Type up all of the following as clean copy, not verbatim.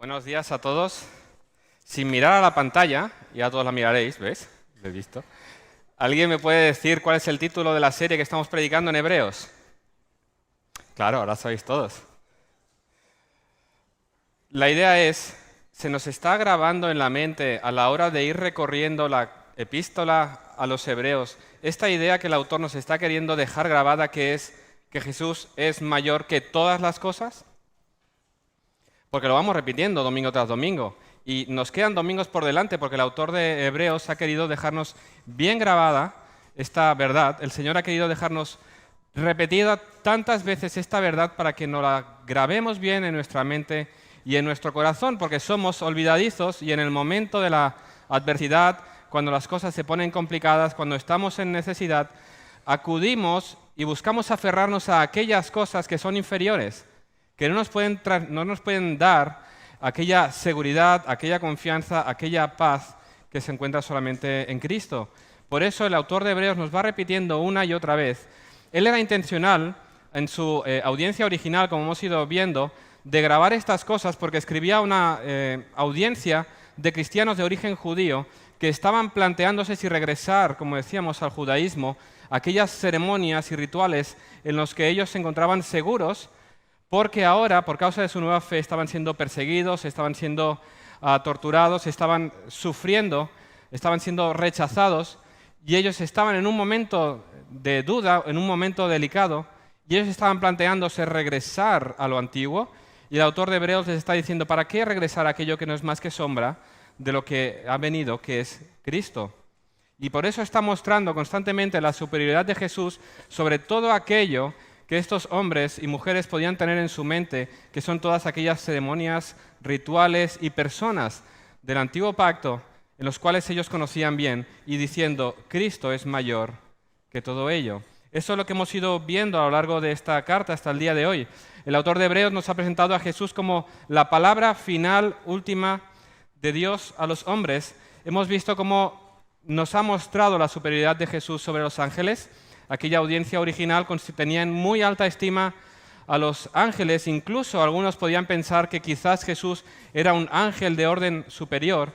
Buenos días a todos. Sin mirar a la pantalla, ya todos la miraréis, ¿ves? Lo he visto. ¿Alguien me puede decir cuál es el título de la serie que estamos predicando en Hebreos? Claro, ahora sabéis todos. La idea es, se nos está grabando en la mente a la hora de ir recorriendo la epístola a los Hebreos, esta idea que el autor nos está queriendo dejar grabada, que es que Jesús es mayor que todas las cosas. Porque lo vamos repitiendo domingo tras domingo. Y nos quedan domingos por delante porque el autor de Hebreos ha querido dejarnos bien grabada esta verdad. El Señor ha querido dejarnos repetida tantas veces esta verdad para que nos la grabemos bien en nuestra mente y en nuestro corazón, porque somos olvidadizos y en el momento de la adversidad, cuando las cosas se ponen complicadas, cuando estamos en necesidad, acudimos y buscamos aferrarnos a aquellas cosas que son inferiores, que no nos pueden dar aquella seguridad, aquella confianza, aquella paz que se encuentra solamente en Cristo. Por eso el autor de Hebreos nos va repitiendo una y otra vez. Él era intencional en su audiencia original, como hemos ido viendo, de grabar estas cosas porque escribía una audiencia de cristianos de origen judío que estaban planteándose si regresar, como decíamos, al judaísmo, aquellas ceremonias y rituales en los que ellos se encontraban seguros, porque ahora, por causa de su nueva fe, estaban siendo perseguidos, estaban siendo torturados, estaban sufriendo, estaban siendo rechazados, y ellos estaban en un momento de duda, en un momento delicado, y ellos estaban planteándose regresar a lo antiguo, y el autor de Hebreos les está diciendo, ¿para qué regresar a aquello que no es más que sombra de lo que ha venido, que es Cristo? Y por eso está mostrando constantemente la superioridad de Jesús sobre todo aquello que estos hombres y mujeres podían tener en su mente, que son todas aquellas ceremonias, rituales y personas del antiguo pacto en los cuales ellos conocían bien, y diciendo, Cristo es mayor que todo ello. Eso es lo que hemos ido viendo a lo largo de esta carta hasta el día de hoy. El autor de Hebreos nos ha presentado a Jesús como la palabra final, última de Dios a los hombres. Hemos visto cómo nos ha mostrado la superioridad de Jesús sobre los ángeles. Aquella audiencia original tenía en muy alta estima a los ángeles, incluso algunos podían pensar que quizás Jesús era un ángel de orden superior.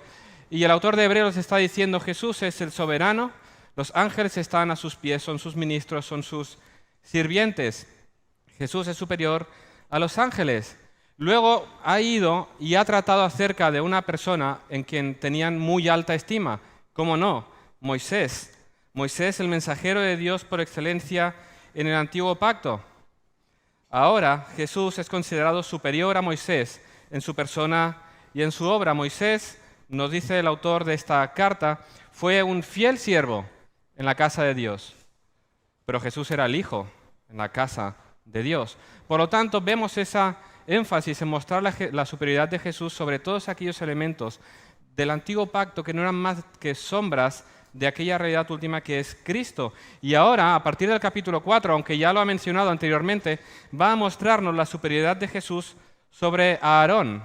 Y el autor de Hebreos está diciendo, Jesús es el soberano, los ángeles están a sus pies, son sus ministros, son sus sirvientes. Jesús es superior a los ángeles. Luego ha ido y ha tratado acerca de una persona en quien tenían muy alta estima. ¿Cómo no? Moisés. Moisés, el mensajero de Dios por excelencia en el antiguo pacto. Ahora Jesús es considerado superior a Moisés en su persona y en su obra. Moisés, nos dice el autor de esta carta, fue un fiel siervo en la casa de Dios, pero Jesús era el Hijo en la casa de Dios. Por lo tanto, vemos esa énfasis en mostrar la superioridad de Jesús sobre todos aquellos elementos del antiguo pacto que no eran más que sombras de aquella realidad última que es Cristo. Y ahora, a partir del capítulo 4, aunque ya lo ha mencionado anteriormente, va a mostrarnos la superioridad de Jesús sobre Aarón,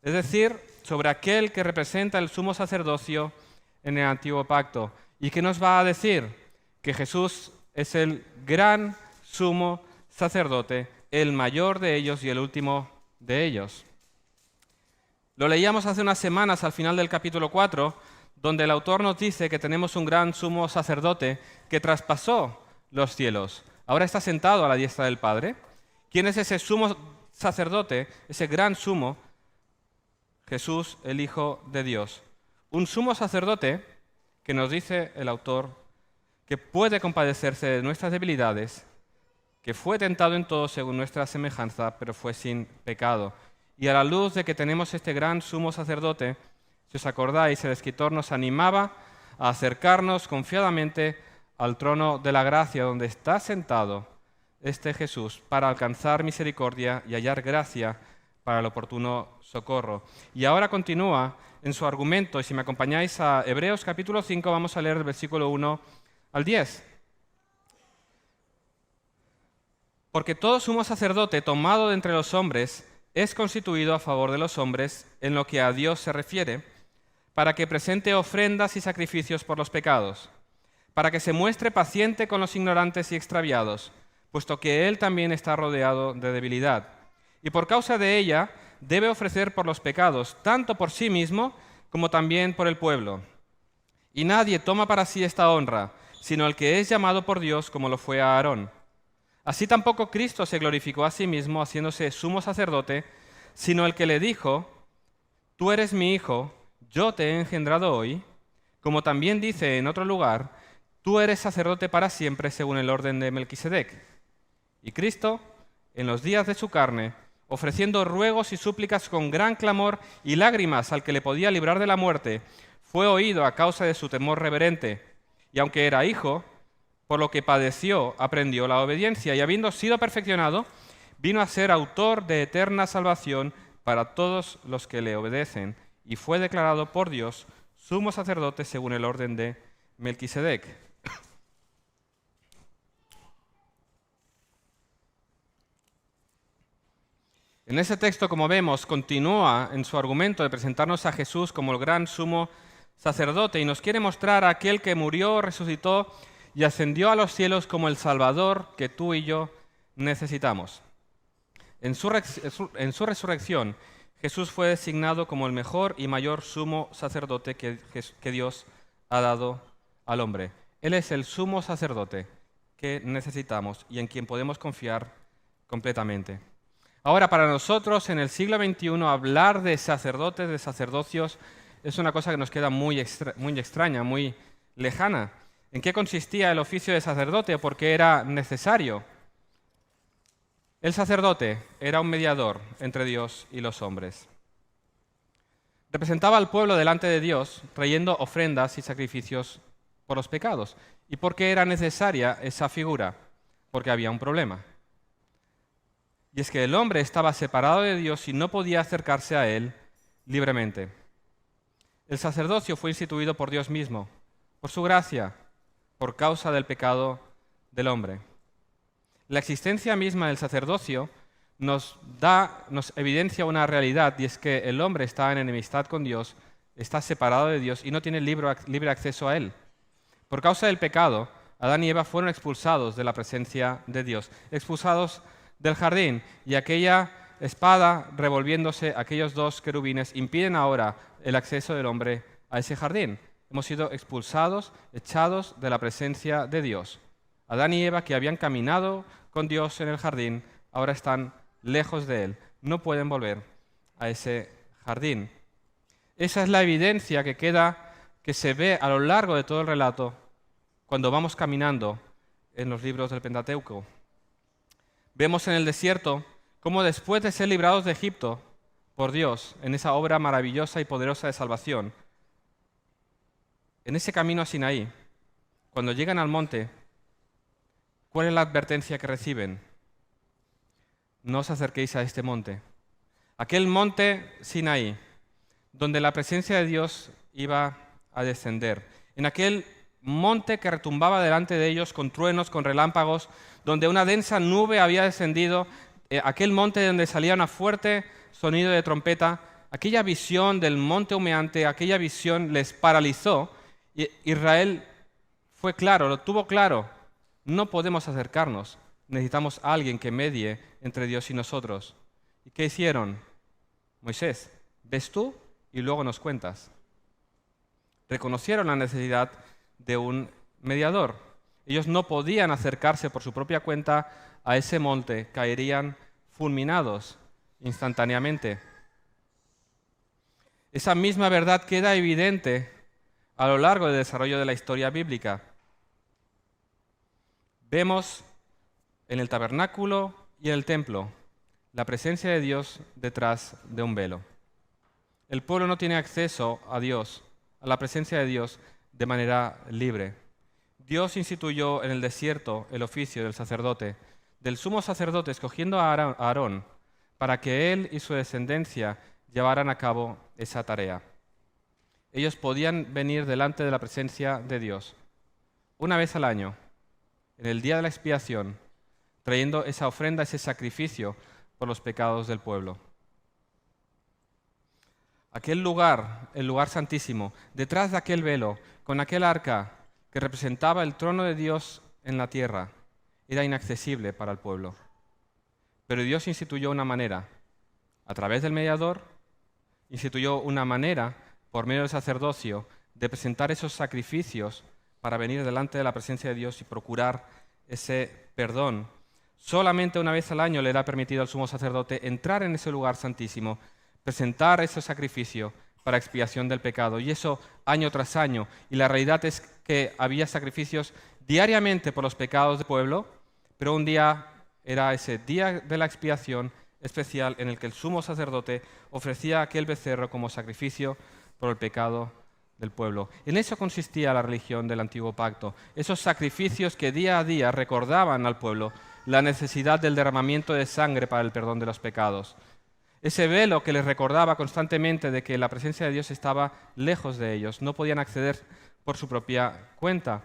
es decir, sobre aquel que representa el sumo sacerdocio en el antiguo pacto. ¿Y qué nos va a decir? Que Jesús es el gran sumo sacerdote, el mayor de ellos y el último de ellos. Lo leíamos hace unas semanas al final del capítulo 4, donde el autor nos dice que tenemos un gran sumo sacerdote que traspasó los cielos. Ahora está sentado a la diestra del Padre. ¿Quién es ese sumo sacerdote, ese gran sumo? Jesús, el Hijo de Dios. Un sumo sacerdote que nos dice el autor que puede compadecerse de nuestras debilidades, que fue tentado en todo según nuestra semejanza, pero fue sin pecado. Y a la luz de que tenemos este gran sumo sacerdote, si os acordáis, el escritor nos animaba a acercarnos confiadamente al trono de la gracia donde está sentado este Jesús para alcanzar misericordia y hallar gracia para el oportuno socorro. Y ahora continúa en su argumento, y si me acompañáis a Hebreos capítulo 5, vamos a leer el versículo 1 al 10. Porque todo sumo sacerdote tomado de entre los hombres es constituido a favor de los hombres en lo que a Dios se refiere, para que presente ofrendas y sacrificios por los pecados, para que se muestre paciente con los ignorantes y extraviados, puesto que Él también está rodeado de debilidad. Y por causa de ella debe ofrecer por los pecados, tanto por sí mismo como también por el pueblo. Y nadie toma para sí esta honra, sino el que es llamado por Dios, como lo fue a Aarón. Así tampoco Cristo se glorificó a sí mismo haciéndose sumo sacerdote, sino el que le dijo: Tú eres mi hijo, yo te he engendrado hoy, como también dice en otro lugar: Tú eres sacerdote para siempre según el orden de Melquisedec. Y Cristo, en los días de su carne, ofreciendo ruegos y súplicas con gran clamor y lágrimas al que le podía librar de la muerte, fue oído a causa de su temor reverente, y aunque era hijo, por lo que padeció, aprendió la obediencia, y habiendo sido perfeccionado, vino a ser autor de eterna salvación para todos los que le obedecen, y fue declarado por Dios sumo sacerdote según el orden de Melquisedec. En ese texto, como vemos, continúa en su argumento de presentarnos a Jesús como el gran sumo sacerdote y nos quiere mostrar a aquel que murió, resucitó y ascendió a los cielos como el Salvador que tú y yo necesitamos. En su resurrección, Jesús fue designado como el mejor y mayor sumo sacerdote que Dios ha dado al hombre. Él es el sumo sacerdote que necesitamos y en quien podemos confiar completamente. Ahora, para nosotros en el siglo XXI, hablar de sacerdotes, de sacerdocios, es una cosa que nos queda muy extraña, muy lejana. ¿En qué consistía el oficio de sacerdote? ¿Por qué era necesario? El sacerdote era un mediador entre Dios y los hombres. Representaba al pueblo delante de Dios, trayendo ofrendas y sacrificios por los pecados. ¿Y por qué era necesaria esa figura? Porque había un problema. Y es que el hombre estaba separado de Dios y no podía acercarse a Él libremente. El sacerdocio fue instituido por Dios mismo, por su gracia, por causa del pecado del hombre. La existencia misma del sacerdocio nos evidencia una realidad, y es que el hombre está en enemistad con Dios, está separado de Dios y no tiene libre acceso a Él. Por causa del pecado, Adán y Eva fueron expulsados de la presencia de Dios, expulsados del jardín, y aquella espada revolviéndose, aquellos dos querubines, impiden ahora el acceso del hombre a ese jardín. Hemos sido expulsados, echados de la presencia de Dios. Adán y Eva, que habían caminado con Dios en el jardín, ahora están lejos de Él. No pueden volver a ese jardín. Esa es la evidencia que se ve a lo largo de todo el relato cuando vamos caminando en los libros del Pentateuco. Vemos en el desierto cómo después de ser librados de Egipto por Dios, en esa obra maravillosa y poderosa de salvación, en ese camino a Sinaí, cuando llegan al monte, ¿cuál es la advertencia que reciben? No os acerquéis a este monte. Aquel monte Sinaí, donde la presencia de Dios iba a descender. En aquel monte que retumbaba delante de ellos con truenos, con relámpagos, donde una densa nube había descendido, aquel monte donde salía un fuerte sonido de trompeta, aquella visión del monte humeante, aquella visión les paralizó. Y Israel fue claro, lo tuvo claro: no podemos acercarnos, necesitamos a alguien que medie entre Dios y nosotros. ¿Y qué hicieron? Moisés, ves tú y luego nos cuentas. Reconocieron la necesidad de un mediador. Ellos no podían acercarse por su propia cuenta a ese monte, caerían fulminados instantáneamente. Esa misma verdad queda evidente a lo largo del desarrollo de la historia bíblica. Vemos en el tabernáculo y en el templo la presencia de Dios detrás de un velo. El pueblo no tiene acceso a Dios, a la presencia de Dios, de manera libre. Dios instituyó en el desierto el oficio del sacerdote, del sumo sacerdote, escogiendo a Aarón para que él y su descendencia llevaran a cabo esa tarea. Ellos podían venir delante de la presencia de Dios una vez al año, en el día de la expiación, trayendo esa ofrenda, ese sacrificio por los pecados del pueblo. Aquel lugar, el lugar santísimo, detrás de aquel velo, con aquel arca que representaba el trono de Dios en la tierra, era inaccesible para el pueblo. Pero Dios instituyó una manera a través del mediador, instituyó una manera, por medio del sacerdocio, de presentar esos sacrificios para venir delante de la presencia de Dios y procurar ese perdón. Solamente una vez al año le era permitido al sumo sacerdote entrar en ese lugar santísimo, presentar ese sacrificio para expiación del pecado, y eso año tras año. Y la realidad es que había sacrificios diariamente por los pecados del pueblo, pero un día era ese día de la expiación especial en el que el sumo sacerdote ofrecía aquel becerro como sacrificio por el pecado del pueblo. En eso consistía la religión del Antiguo Pacto, esos sacrificios que día a día recordaban al pueblo la necesidad del derramamiento de sangre para el perdón de los pecados. Ese velo que les recordaba constantemente de que la presencia de Dios estaba lejos de ellos, no podían acceder por su propia cuenta.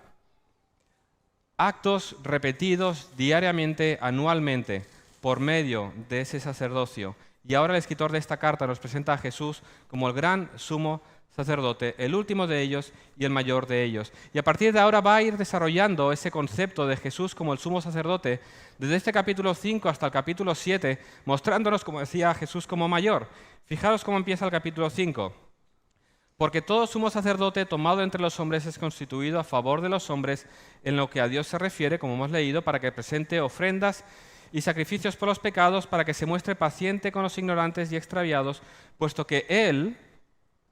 Actos repetidos diariamente, anualmente, por medio de ese sacerdocio. Y ahora el escritor de esta carta nos presenta a Jesús como el gran sumo sacerdote, el último de ellos y el mayor de ellos. Y a partir de ahora va a ir desarrollando ese concepto de Jesús como el sumo sacerdote desde este capítulo 5 hasta el capítulo 7, mostrándonos, como decía, Jesús como mayor. Fijaros cómo empieza el capítulo 5. Porque todo sumo sacerdote tomado entre los hombres es constituido a favor de los hombres en lo que a Dios se refiere, como hemos leído, para que presente ofrendas y sacrificios por los pecados, para que se muestre paciente con los ignorantes y extraviados, puesto que Él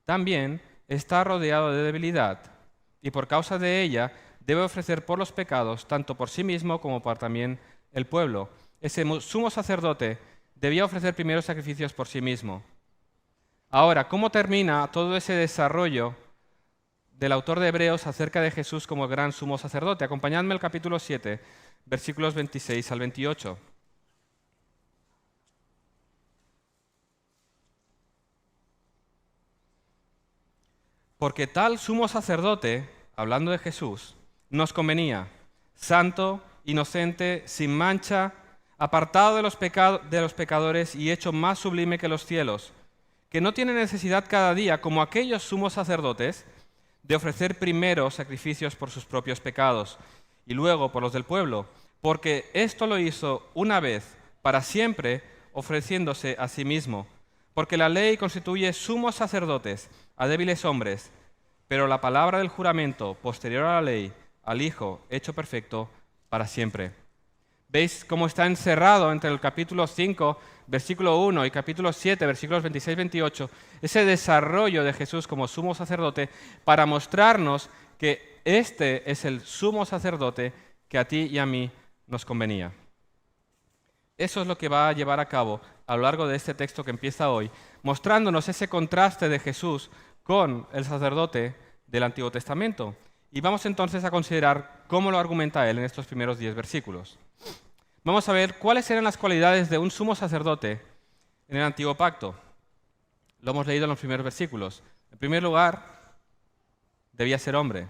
también está rodeado de debilidad, y por causa de ella debe ofrecer por los pecados, tanto por sí mismo como por también el pueblo. Ese sumo sacerdote debía ofrecer primero sacrificios por sí mismo. Ahora, ¿cómo termina todo ese desarrollo del autor de Hebreos acerca de Jesús como el gran sumo sacerdote? Acompañadme al capítulo 7, versículos 26 al 28. Porque tal sumo sacerdote, hablando de Jesús, nos convenía, santo, inocente, sin mancha, apartado de los pecadores y hecho más sublime que los cielos, que no tiene necesidad cada día, como aquellos sumos sacerdotes, de ofrecer primero sacrificios por sus propios pecados y luego por los del pueblo, porque esto lo hizo una vez, para siempre, ofreciéndose a sí mismo. Porque la ley constituye sumos sacerdotes a débiles hombres, pero la palabra del juramento posterior a la ley, al Hijo hecho perfecto para siempre. ¿Veis cómo está encerrado entre el capítulo 5, versículo 1 y capítulo 7, versículos 26-28, ese desarrollo de Jesús como sumo sacerdote para mostrarnos que este es el sumo sacerdote que a ti y a mí nos convenía? Eso es lo que va a llevar a cabo a lo largo de este texto que empieza hoy, mostrándonos ese contraste de Jesús con el sacerdote del Antiguo Testamento. Y vamos entonces a considerar cómo lo argumenta él en estos primeros 10 versículos. Vamos a ver cuáles eran las cualidades de un sumo sacerdote en el Antiguo Pacto. Lo hemos leído en los primeros versículos. En primer lugar, debía ser hombre.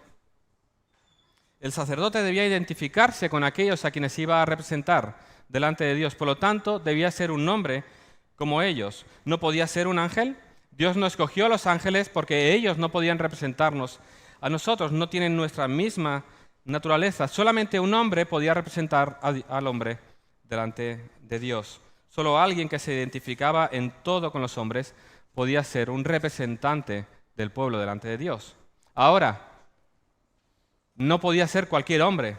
El sacerdote debía identificarse con aquellos a quienes iba a representar delante de Dios. Por lo tanto, debía ser un hombre como ellos. No podía ser un ángel. Dios no escogió a los ángeles porque ellos no podían representarnos a nosotros, no tienen nuestra misma naturaleza. Solamente un hombre podía representar al hombre delante de Dios. Solo alguien que se identificaba en todo con los hombres podía ser un representante del pueblo delante de Dios. Ahora, no podía ser cualquier hombre.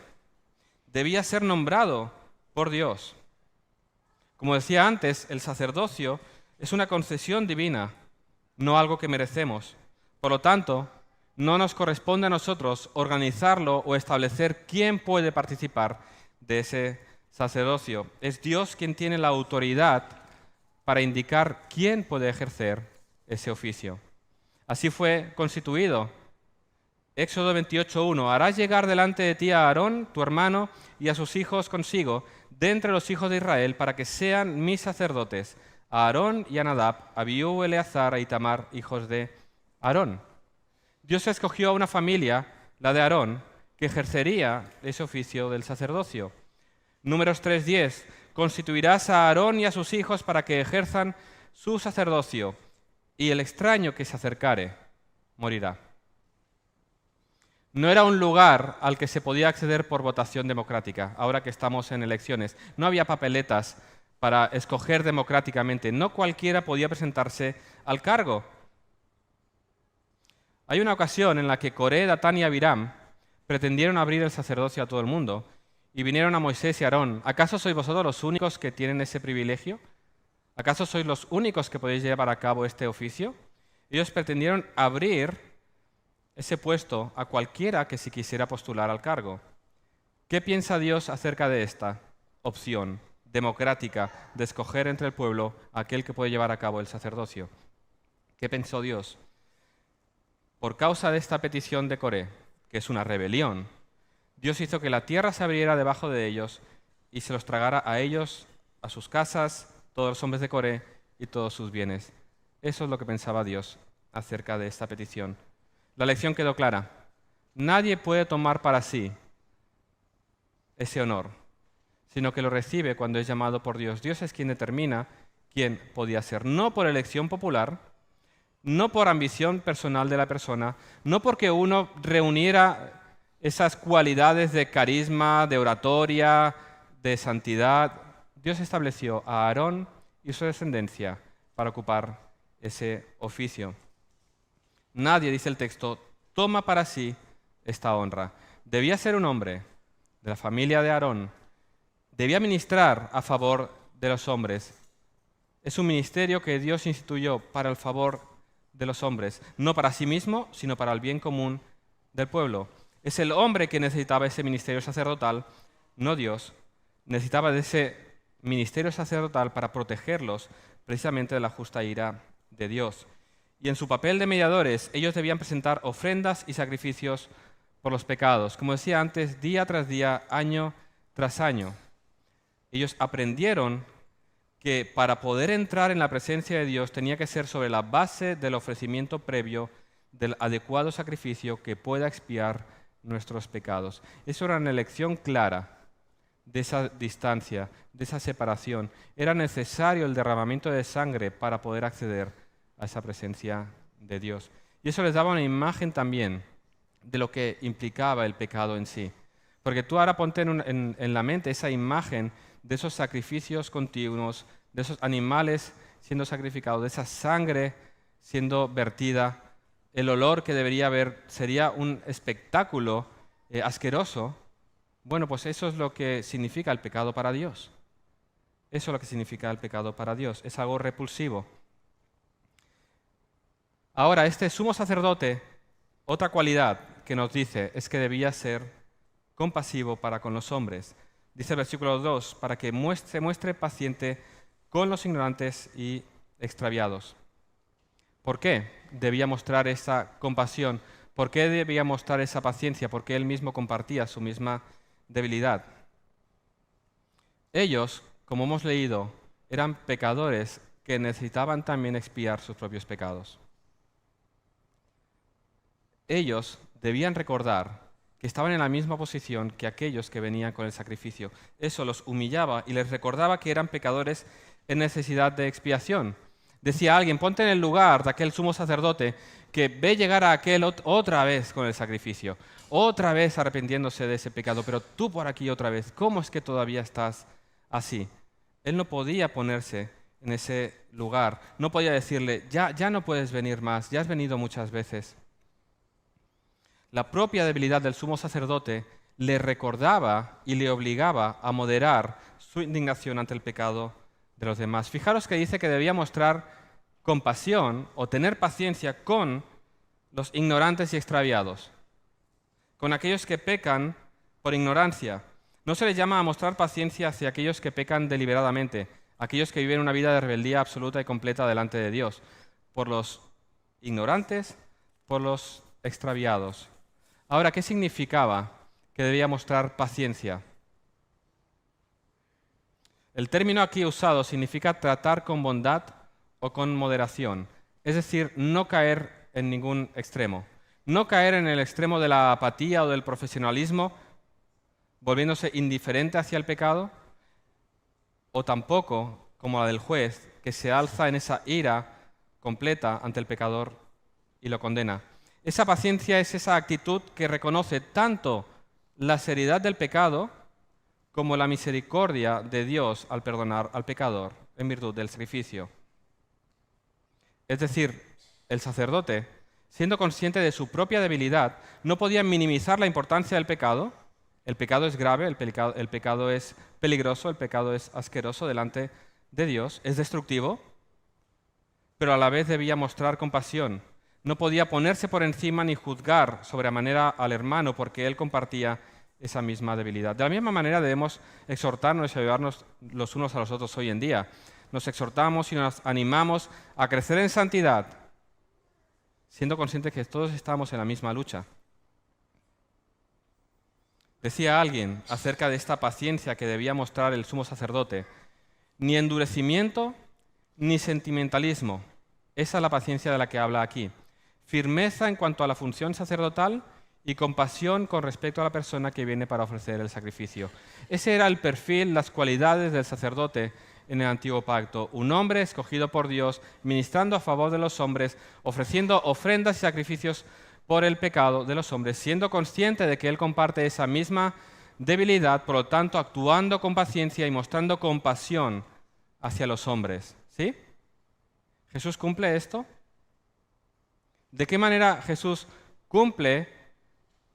Debía ser nombrado por Dios. Como decía antes, el sacerdocio es una concesión divina, no algo que merecemos. Por lo tanto, no nos corresponde a nosotros organizarlo o establecer quién puede participar de ese sacerdocio. Es Dios quien tiene la autoridad para indicar quién puede ejercer ese oficio. Así fue constituido. Éxodo 28:1. Harás llegar delante de ti a Aarón, tu hermano, y a sus hijos consigo, de entre los hijos de Israel, para que sean mis sacerdotes, a Aarón y a Nadab, a Abiú, Eleazar, a Itamar, hijos de Aarón. Dios escogió a una familia, la de Aarón, que ejercería ese oficio del sacerdocio. Números 3:10. Constituirás a Aarón y a sus hijos para que ejerzan su sacerdocio, y el extraño que se acercare morirá. No era un lugar al que se podía acceder por votación democrática, ahora que estamos en elecciones. No había papeletas para escoger democráticamente. No cualquiera podía presentarse al cargo. Hay una ocasión en la que Coré, Datán y Abiram pretendieron abrir el sacerdocio a todo el mundo y vinieron a Moisés y Aarón. ¿Acaso sois vosotros los únicos que tienen ese privilegio? ¿Acaso sois los únicos que podéis llevar a cabo este oficio? Ellos pretendieron abrir ese puesto a cualquiera que se quisiera postular al cargo. ¿Qué piensa Dios acerca de esta opción democrática de escoger entre el pueblo a aquel que puede llevar a cabo el sacerdocio? ¿Qué pensó Dios? Por causa de esta petición de Coré, que es una rebelión, Dios hizo que la tierra se abriera debajo de ellos y se los tragara a ellos, a sus casas, todos los hombres de Coré y todos sus bienes. Eso es lo que pensaba Dios acerca de esta petición. La lección quedó clara. Nadie puede tomar para sí ese honor, sino que lo recibe cuando es llamado por Dios. Dios es quien determina quién podía ser, no por elección popular, no por ambición personal de la persona, no porque uno reuniera esas cualidades de carisma, de oratoria, de santidad. Dios estableció a Aarón y su descendencia para ocupar ese oficio. Nadie, dice el texto, toma para sí esta honra. Debía ser un hombre de la familia de Aarón. Debía ministrar a favor de los hombres. Es un ministerio que Dios instituyó para el favor de los hombres, no para sí mismo, sino para el bien común del pueblo. Es el hombre que necesitaba ese ministerio sacerdotal, no Dios. Necesitaba de ese ministerio sacerdotal para protegerlos precisamente de la justa ira de Dios. Y en su papel de mediadores, ellos debían presentar ofrendas y sacrificios por los pecados. Como decía antes, día tras día, año tras año. Ellos aprendieron que para poder entrar en la presencia de Dios tenía que ser sobre la base del ofrecimiento previo del adecuado sacrificio que pueda expiar nuestros pecados. Eso era una elección clara de esa distancia, de esa separación. Era necesario el derramamiento de sangre para poder acceder a esa presencia de Dios. Y eso les daba una imagen también de lo que implicaba el pecado en sí. Porque tú ahora ponte en la mente esa imagen de esos sacrificios continuos, de esos animales siendo sacrificados, de esa sangre siendo vertida. El olor que debería haber sería un espectáculo asqueroso. Bueno, pues eso es lo que significa el pecado para Dios. Eso es lo que significa el pecado para Dios. Es algo repulsivo. Ahora, este sumo sacerdote, otra cualidad que nos dice es que debía ser compasivo para con los hombres. Dice el versículo 2, para que se muestre paciente con los ignorantes y extraviados. ¿Por qué debía mostrar esa compasión? ¿Por qué debía mostrar esa paciencia? Porque él mismo compartía su misma debilidad. Ellos, como hemos leído, eran pecadores que necesitaban también expiar sus propios pecados. Ellos debían recordar que estaban en la misma posición que aquellos que venían con el sacrificio. Eso los humillaba y les recordaba que eran pecadores en necesidad de expiación. Decía alguien, ponte en el lugar de aquel sumo sacerdote que ve llegar a aquel otra vez con el sacrificio, otra vez arrepintiéndose de ese pecado, pero tú por aquí otra vez, ¿cómo es que todavía estás así? Él no podía ponerse en ese lugar, no podía decirle, ya no puedes venir más, ya has venido muchas veces. La propia debilidad del sumo sacerdote le recordaba y le obligaba a moderar su indignación ante el pecado de los demás. Fijaros que dice que debía mostrar compasión o tener paciencia con los ignorantes y extraviados, con aquellos que pecan por ignorancia. No se les llama a mostrar paciencia hacia aquellos que pecan deliberadamente, aquellos que viven una vida de rebeldía absoluta y completa delante de Dios, por los ignorantes, por los extraviados. Ahora, ¿qué significaba que debía mostrar paciencia? El término aquí usado significa tratar con bondad o con moderación, es decir, no caer en ningún extremo. No caer en el extremo de la apatía o del profesionalismo, volviéndose indiferente hacia el pecado, o tampoco, como la del juez, que se alza en esa ira completa ante el pecador y lo condena. Esa paciencia es esa actitud que reconoce tanto la seriedad del pecado como la misericordia de Dios al perdonar al pecador en virtud del sacrificio. Es decir, el sacerdote, siendo consciente de su propia debilidad, no podía minimizar la importancia del pecado. El pecado es grave, el pecado es peligroso, el pecado es asqueroso delante de Dios, es destructivo, pero a la vez debía mostrar compasión. No podía ponerse por encima ni juzgar sobremanera al hermano porque él compartía esa misma debilidad. De la misma manera debemos exhortarnos y ayudarnos los unos a los otros hoy en día. Nos exhortamos y nos animamos a crecer en santidad, siendo conscientes que todos estamos en la misma lucha. Decía alguien acerca de esta paciencia que debía mostrar el sumo sacerdote: ni endurecimiento ni sentimentalismo. Esa es la paciencia de la que habla aquí. Firmeza en cuanto a la función sacerdotal y compasión con respecto a la persona que viene para ofrecer el sacrificio. Ese era el perfil, las cualidades del sacerdote en el Antiguo Pacto. Un hombre escogido por Dios, ministrando a favor de los hombres, ofreciendo ofrendas y sacrificios por el pecado de los hombres, siendo consciente de que él comparte esa misma debilidad, por lo tanto, actuando con paciencia y mostrando compasión hacia los hombres. ¿Sí? ¿Jesús cumple esto? ¿De qué manera Jesús cumple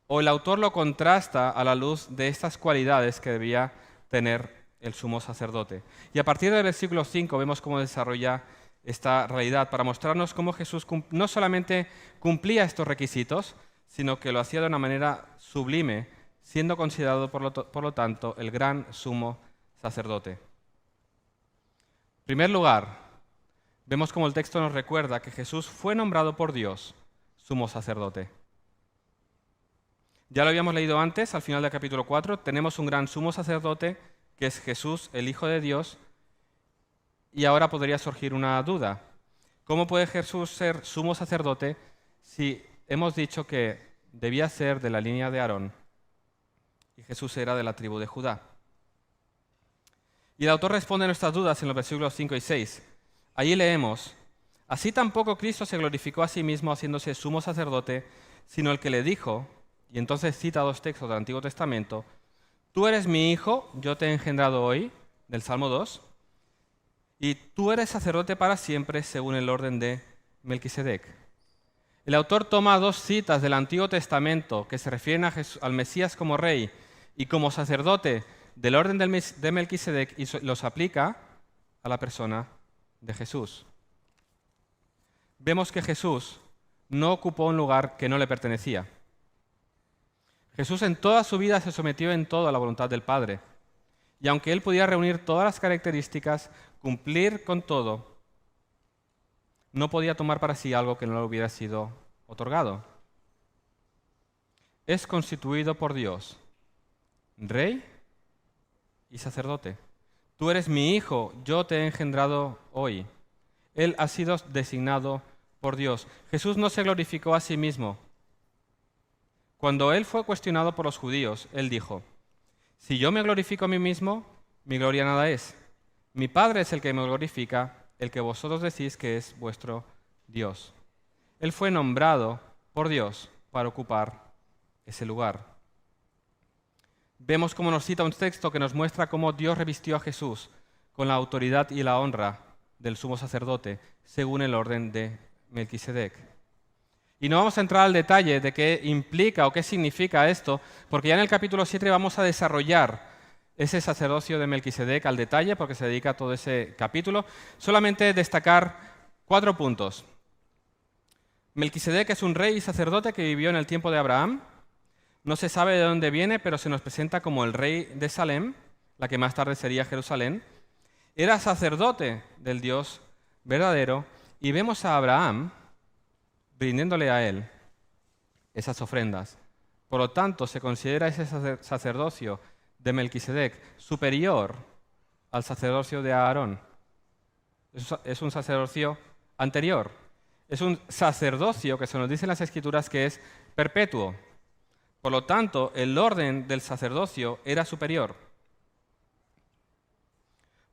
o el autor lo contrasta a la luz de estas cualidades que debía tener el sumo sacerdote? Y a partir del versículo 5 vemos cómo desarrolla esta realidad para mostrarnos cómo Jesús no solamente cumplía estos requisitos, sino que lo hacía de una manera sublime, siendo considerado por lo tanto el gran sumo sacerdote. En primer lugar, vemos cómo el texto nos recuerda que Jesús fue nombrado por Dios sumo sacerdote. Ya lo habíamos leído antes, al final del capítulo 4, tenemos un gran sumo sacerdote que es Jesús, el Hijo de Dios, y ahora podría surgir una duda. ¿Cómo puede Jesús ser sumo sacerdote si hemos dicho que debía ser de la línea de Aarón y Jesús era de la tribu de Judá? Y el autor responde a nuestras dudas en los versículos 5 y 6. Allí leemos: así tampoco Cristo se glorificó a sí mismo haciéndose sumo sacerdote, sino el que le dijo, y entonces cita dos textos del Antiguo Testamento: tú eres mi hijo, yo te he engendrado hoy, del Salmo 2, y tú eres sacerdote para siempre según el orden de Melquisedec. El autor toma dos citas del Antiguo Testamento que se refieren al Mesías como rey y como sacerdote del orden de Melquisedec y los aplica a la persona de Jesús. Vemos que Jesús no ocupó un lugar que no le pertenecía. Jesús en toda su vida se sometió en todo a la voluntad del Padre. Y aunque él podía reunir todas las características, cumplir con todo, no podía tomar para sí algo que no le hubiera sido otorgado. Es constituido por Dios, rey y sacerdote. Tú eres mi hijo, yo te he engendrado hoy. Él ha sido designado por Dios. Jesús no se glorificó a sí mismo. Cuando él fue cuestionado por los judíos, él dijo: si yo me glorifico a mí mismo, mi gloria nada es. Mi Padre es el que me glorifica, el que vosotros decís que es vuestro Dios. Él fue nombrado por Dios para ocupar ese lugar. Vemos cómo nos cita un texto que nos muestra cómo Dios revistió a Jesús con la autoridad y la honra del sumo sacerdote, según el orden de Melquisedec. Y no vamos a entrar al detalle de qué implica o qué significa esto, porque ya en el capítulo 7 vamos a desarrollar ese sacerdocio de Melquisedec al detalle, porque se dedica a todo ese capítulo. Solamente destacar 4 puntos. Melquisedec es un rey y sacerdote que vivió en el tiempo de Abraham. No se sabe de dónde viene, pero se nos presenta como el rey de Salem, la que más tarde sería Jerusalén. Era sacerdote del Dios verdadero, y vemos a Abraham brindándole a él esas ofrendas. Por lo tanto, se considera ese sacerdocio de Melquisedec superior al sacerdocio de Aarón. Es un sacerdocio anterior. Es un sacerdocio que se nos dice en las Escrituras que es perpetuo. Por lo tanto, el orden del sacerdocio era superior.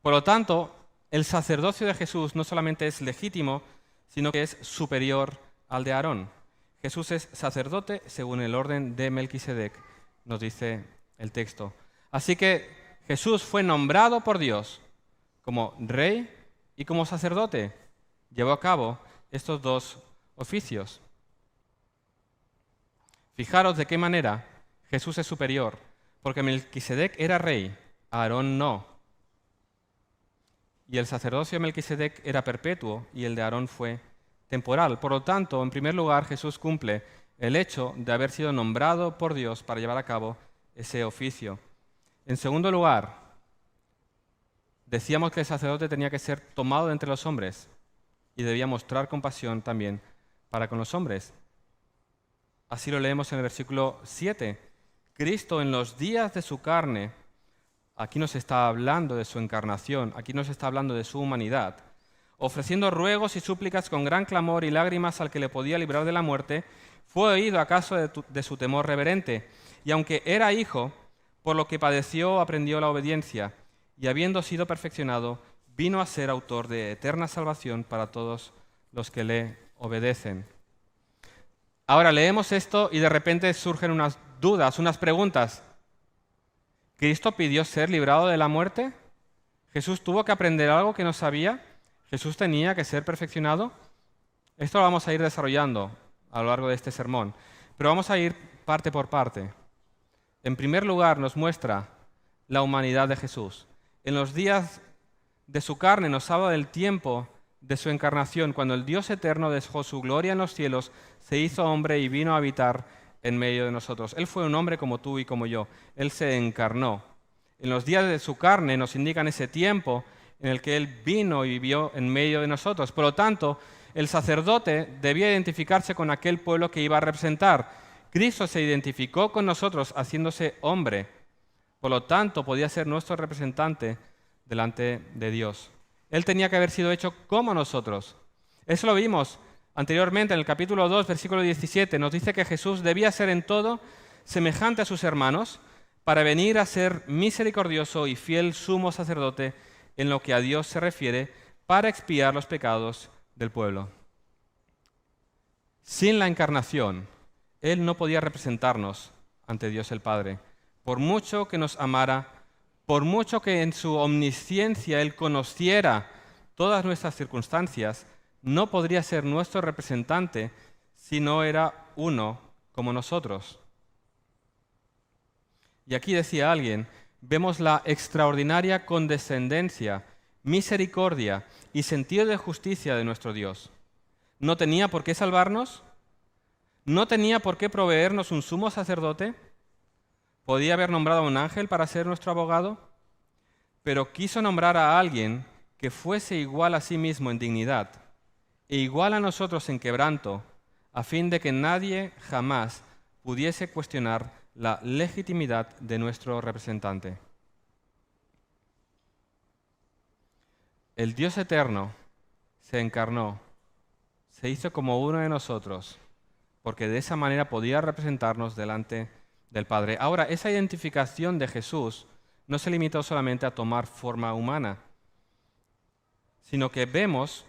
Por lo tanto, el sacerdocio de Jesús no solamente es legítimo, sino que es superior al de Aarón. Jesús es sacerdote según el orden de Melquisedec, nos dice el texto. Así que Jesús fue nombrado por Dios como rey y como sacerdote. Llevó a cabo estos dos oficios. Fijaros de qué manera Jesús es superior, porque Melquisedec era rey, Aarón no. Y el sacerdocio de Melquisedec era perpetuo y el de Aarón fue temporal. Por lo tanto, en primer lugar, Jesús cumple el hecho de haber sido nombrado por Dios para llevar a cabo ese oficio. En segundo lugar, decíamos que el sacerdote tenía que ser tomado de entre los hombres y debía mostrar compasión también para con los hombres. Así lo leemos en el versículo 7. Cristo en los días de su carne, aquí nos está hablando de su encarnación, aquí nos está hablando de su humanidad, ofreciendo ruegos y súplicas con gran clamor y lágrimas al que le podía librar de la muerte, fue oído a causa de su temor reverente. Y aunque era hijo, por lo que padeció aprendió la obediencia, y habiendo sido perfeccionado, vino a ser autor de eterna salvación para todos los que le obedecen. Ahora leemos esto y de repente surgen unas dudas, unas preguntas. ¿Cristo pidió ser librado de la muerte? ¿Jesús tuvo que aprender algo que no sabía? ¿Jesús tenía que ser perfeccionado? Esto lo vamos a ir desarrollando a lo largo de este sermón, pero vamos a ir parte por parte. En primer lugar, nos muestra la humanidad de Jesús. En los días de su carne nos habla del tiempo de su encarnación, cuando el Dios eterno dejó su gloria en los cielos, se hizo hombre y vino a habitar en medio de nosotros. Él fue un hombre como tú y como yo. Él se encarnó. En los días de su carne nos indican ese tiempo en el que Él vino y vivió en medio de nosotros. Por lo tanto, el sacerdote debía identificarse con aquel pueblo que iba a representar. Cristo se identificó con nosotros haciéndose hombre. Por lo tanto, podía ser nuestro representante delante de Dios. Él tenía que haber sido hecho como nosotros. Eso lo vimos anteriormente en el capítulo 2, versículo 17. Nos dice que Jesús debía ser en todo semejante a sus hermanos para venir a ser misericordioso y fiel sumo sacerdote en lo que a Dios se refiere para expiar los pecados del pueblo. Sin la encarnación, Él no podía representarnos ante Dios el Padre. Por mucho que nos amara, por mucho que en su omnisciencia Él conociera todas nuestras circunstancias, no podría ser nuestro representante si no era uno como nosotros. Y aquí decía alguien, vemos la extraordinaria condescendencia, misericordia y sentido de justicia de nuestro Dios. ¿No tenía por qué salvarnos? ¿No tenía por qué proveernos un sumo sacerdote? ¿Podía haber nombrado a un ángel para ser nuestro abogado? Pero quiso nombrar a alguien que fuese igual a sí mismo en dignidad e igual a nosotros en quebranto, a fin de que nadie jamás pudiese cuestionar la legitimidad de nuestro representante. El Dios eterno se encarnó, se hizo como uno de nosotros, porque de esa manera podía representarnos delante del Padre. Ahora, esa identificación de Jesús no se limitó solamente a tomar forma humana, sino que vemos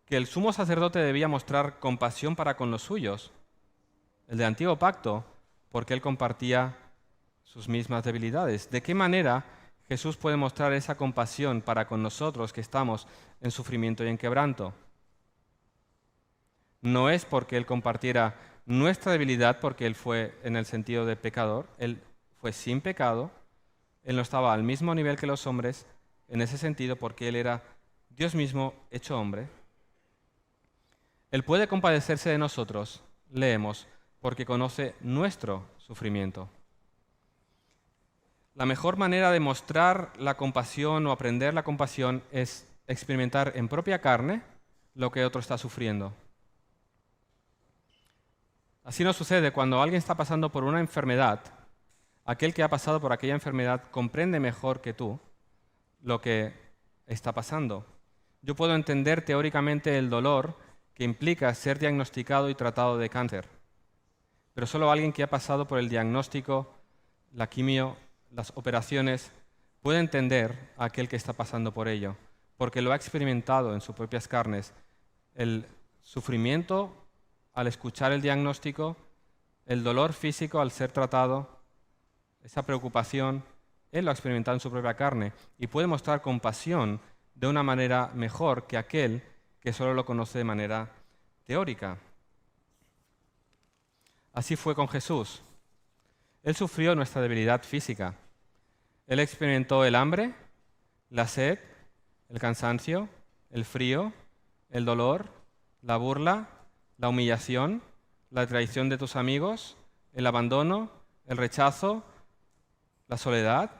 que el sumo sacerdote debía mostrar compasión para con los suyos, el del antiguo pacto, porque él compartía sus mismas debilidades. ¿De qué manera Jesús puede mostrar esa compasión para con nosotros que estamos en sufrimiento y en quebranto? No es porque Él compartiera nuestra debilidad, porque Él fue en el sentido de pecador, Él fue sin pecado, Él no estaba al mismo nivel que los hombres, en ese sentido, porque Él era Dios mismo hecho hombre. Él puede compadecerse de nosotros, leemos, porque conoce nuestro sufrimiento. La mejor manera de mostrar la compasión o aprender la compasión es experimentar en propia carne lo que otro está sufriendo. Así nos sucede cuando alguien está pasando por una enfermedad. Aquel que ha pasado por aquella enfermedad comprende mejor que tú lo que está pasando. Yo puedo entender teóricamente el dolor que implica ser diagnosticado y tratado de cáncer, pero solo alguien que ha pasado por el diagnóstico, la quimio, las operaciones, puede entender a aquel que está pasando por ello, porque lo ha experimentado en sus propias carnes. El sufrimiento al escuchar el diagnóstico, el dolor físico al ser tratado, esa preocupación, Él lo ha experimentado en su propia carne y puede mostrar compasión de una manera mejor que aquel que solo lo conoce de manera teórica. Así fue con Jesús. Él sufrió nuestra debilidad física. Él experimentó el hambre, la sed, el cansancio, el frío, el dolor, la burla, la humillación, la traición de tus amigos, el abandono, el rechazo, la soledad,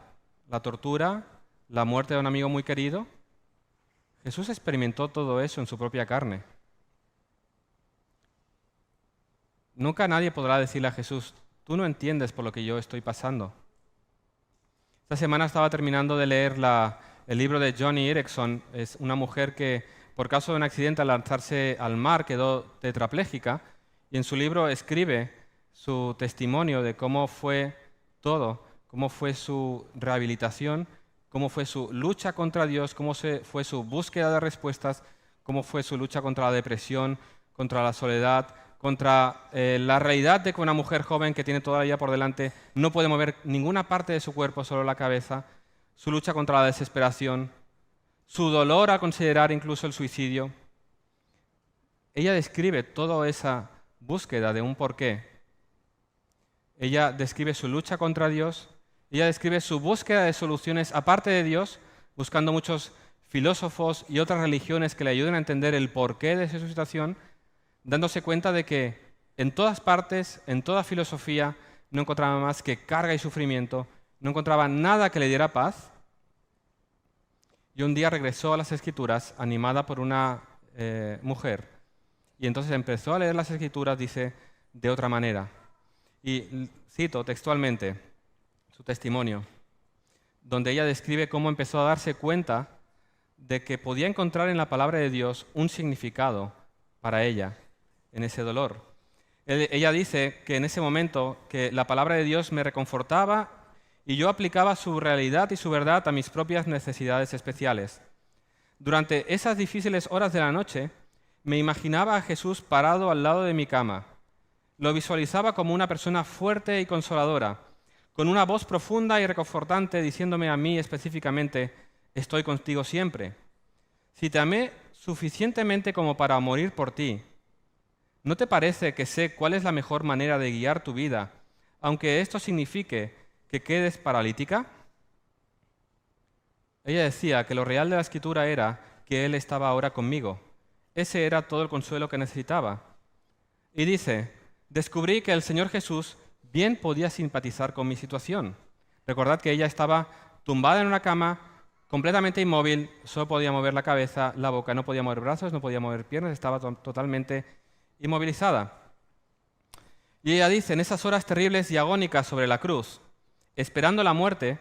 la tortura, la muerte de un amigo muy querido. Jesús experimentó todo eso en su propia carne. Nunca nadie podrá decirle a Jesús, tú no entiendes por lo que yo estoy pasando. Esta semana estaba terminando de leer el libro de Joni Eareckson. Es una mujer que, por causa de un accidente al lanzarse al mar, quedó tetrapléjica, y en su libro escribe su testimonio de cómo fue todo, cómo fue su rehabilitación, cómo fue su lucha contra Dios, cómo fue su búsqueda de respuestas, cómo fue su lucha contra la depresión, contra la soledad, contra la realidad de que una mujer joven que tiene toda la vida por delante no puede mover ninguna parte de su cuerpo, solo la cabeza, su lucha contra la desesperación, su dolor a considerar incluso el suicidio. Ella describe toda esa búsqueda de un porqué. Ella describe su lucha contra Dios, ella describe su búsqueda de soluciones aparte de Dios, buscando muchos filósofos y otras religiones que le ayuden a entender el porqué de su situación, dándose cuenta de que en todas partes, en toda filosofía, no encontraba más que carga y sufrimiento, no encontraba nada que le diera paz. Y un día regresó a las Escrituras animada por una mujer, y entonces empezó a leer las Escrituras, dice, de otra manera. Y cito textualmente su testimonio, donde ella describe cómo empezó a darse cuenta de que podía encontrar en la palabra de Dios un significado para ella en ese dolor. Ella dice que en ese momento que la palabra de Dios me reconfortaba y yo aplicaba su realidad y su verdad a mis propias necesidades especiales. Durante esas difíciles horas de la noche, me imaginaba a Jesús parado al lado de mi cama. Lo visualizaba como una persona fuerte y consoladora, con una voz profunda y reconfortante diciéndome a mí específicamente, estoy contigo siempre. Si te amé suficientemente como para morir por ti, ¿no te parece que sé cuál es la mejor manera de guiar tu vida, aunque esto signifique que quedes paralítica? Ella decía que lo real de la Escritura era que Él estaba ahora conmigo. Ese era todo el consuelo que necesitaba. Y dice, descubrí que el Señor Jesús bien podía simpatizar con mi situación. Recordad que ella estaba tumbada en una cama, completamente inmóvil, solo podía mover la cabeza, la boca, no podía mover brazos, no podía mover piernas, estaba totalmente inmovilizada. Y ella dice, en esas horas terribles y agónicas sobre la cruz, esperando la muerte,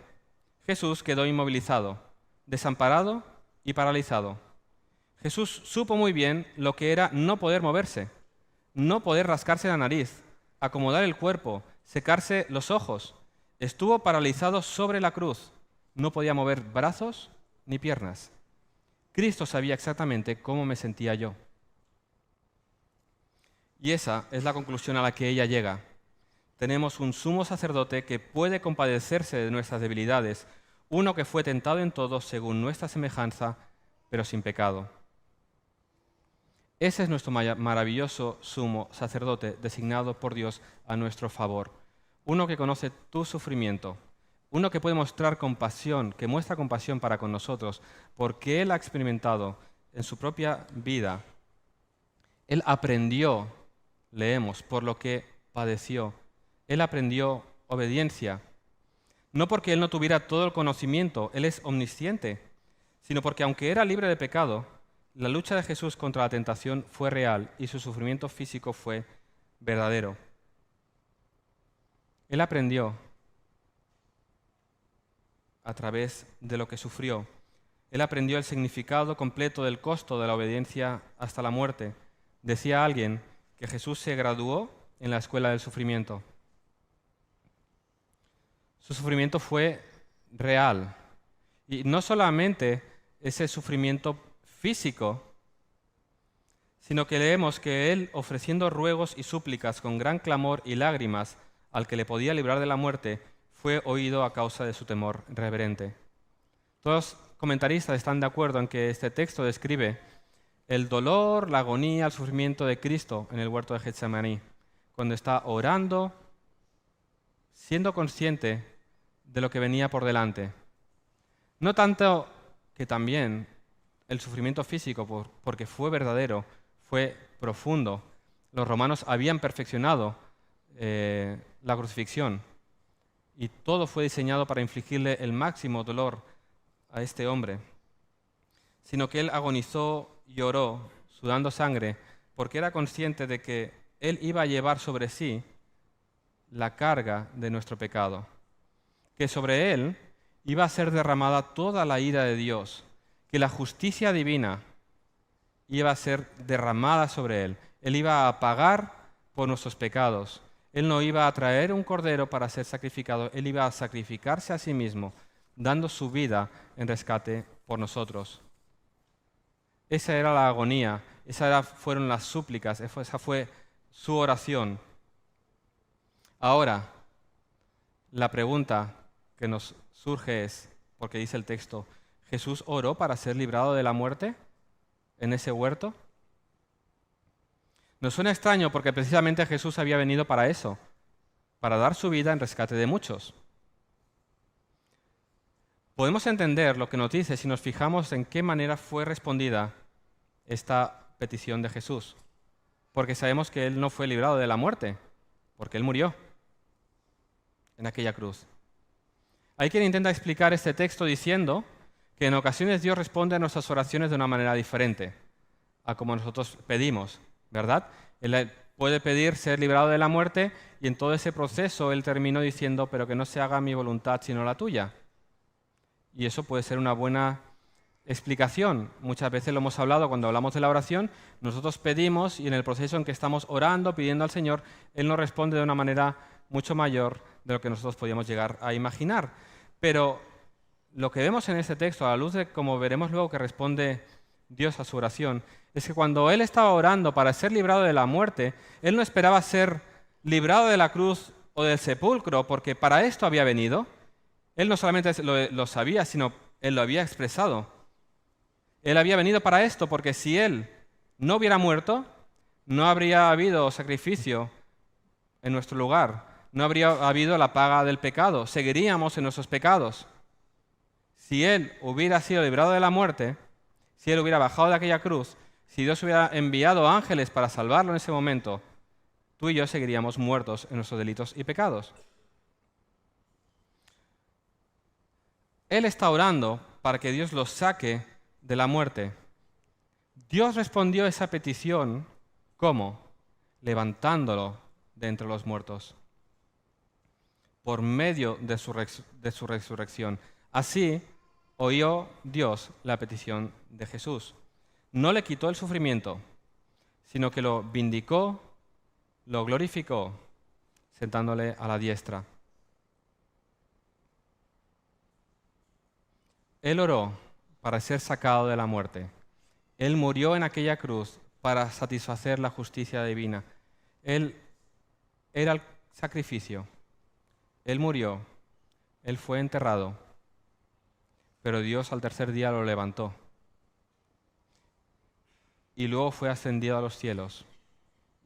Jesús quedó inmovilizado, desamparado y paralizado. Jesús supo muy bien lo que era no poder moverse, no poder rascarse la nariz, acomodar el cuerpo, secarse los ojos. Estuvo paralizado sobre la cruz, no podía mover brazos ni piernas. Cristo sabía exactamente cómo me sentía yo. Y esa es la conclusión a la que ella llega. Tenemos un sumo sacerdote que puede compadecerse de nuestras debilidades, uno que fue tentado en todo según nuestra semejanza, pero sin pecado. Ese es nuestro maravilloso sumo sacerdote designado por Dios a nuestro favor. Uno que conoce tu sufrimiento, uno que puede mostrar compasión, que muestra compasión para con nosotros, porque Él ha experimentado en su propia vida. Él aprendió, leemos, por lo que padeció. Él aprendió obediencia. No porque Él no tuviera todo el conocimiento, Él es omnisciente, sino porque aunque era libre de pecado, la lucha de Jesús contra la tentación fue real y su sufrimiento físico fue verdadero. Él aprendió a través de lo que sufrió. Él aprendió el significado completo del costo de la obediencia hasta la muerte. Decía alguien que Jesús se graduó en la escuela del sufrimiento. Su sufrimiento fue real. Y no solamente ese sufrimiento físico, sino que leemos que Él, ofreciendo ruegos y súplicas con gran clamor y lágrimas al que le podía librar de la muerte, fue oído a causa de su temor reverente. Todos los comentaristas están de acuerdo en que este texto describe el dolor, la agonía, el sufrimiento de Cristo en el huerto de Getsemaní, cuando está orando, siendo consciente de lo que venía por delante. No tanto que también el sufrimiento físico, porque fue verdadero, fue profundo. Los romanos habían perfeccionado la crucifixión y todo fue diseñado para infligirle el máximo dolor a este hombre, sino que él agonizó y oró, sudando sangre, porque era consciente de que él iba a llevar sobre sí la carga de nuestro pecado, que sobre él iba a ser derramada toda la ira de Dios, que la justicia divina iba a ser derramada sobre él. Él iba a pagar por nuestros pecados. Él no iba a traer un cordero para ser sacrificado, él iba a sacrificarse a sí mismo, dando su vida en rescate por nosotros. Esa era la agonía, fueron las súplicas, esa fue su oración. Ahora, la pregunta que nos surge es, porque dice el texto, ¿Jesús oró para ser librado de la muerte en ese huerto? Nos suena extraño porque precisamente Jesús había venido para eso, para dar su vida en rescate de muchos. Podemos entender lo que nos dice si nos fijamos en qué manera fue respondida esta petición de Jesús, porque sabemos que Él no fue librado de la muerte, porque Él murió en aquella cruz. Hay quien intenta explicar este texto diciendo que en ocasiones Dios responde a nuestras oraciones de una manera diferente a como nosotros pedimos, ¿verdad? Él puede pedir ser librado de la muerte y en todo ese proceso Él terminó diciendo, pero que no se haga mi voluntad sino la tuya. Y eso puede ser una buena explicación. Muchas veces lo hemos hablado cuando hablamos de la oración, nosotros pedimos y en el proceso en que estamos orando, pidiendo al Señor, Él nos responde de una manera mucho mayor de lo que nosotros podíamos llegar a imaginar. Pero lo que vemos en este texto, a la luz de cómo veremos luego que responde Dios a su oración, es que cuando Él estaba orando para ser librado de la muerte, Él no esperaba ser librado de la cruz o del sepulcro, porque para esto había venido. Él no solamente lo sabía, sino Él lo había expresado. Él había venido para esto, porque si Él no hubiera muerto, no habría habido sacrificio en nuestro lugar, no habría habido la paga del pecado, seguiríamos en nuestros pecados. Si Él hubiera sido librado de la muerte, si Él hubiera bajado de aquella cruz, si Dios hubiera enviado ángeles para salvarlo en ese momento, tú y yo seguiríamos muertos en nuestros delitos y pecados. Él está orando para que Dios lo saque de la muerte. Dios respondió a esa petición, ¿cómo? Levantándolo de entre los muertos, por medio de su resurrección. Así oyó Dios la petición de Jesús. No le quitó el sufrimiento, sino que lo vindicó, lo glorificó, sentándole a la diestra. Él oró para ser sacado de la muerte. Él murió en aquella cruz para satisfacer la justicia divina. Él era el sacrificio. Él murió. Él fue enterrado. Pero Dios al tercer día lo levantó. Y luego fue ascendido a los cielos.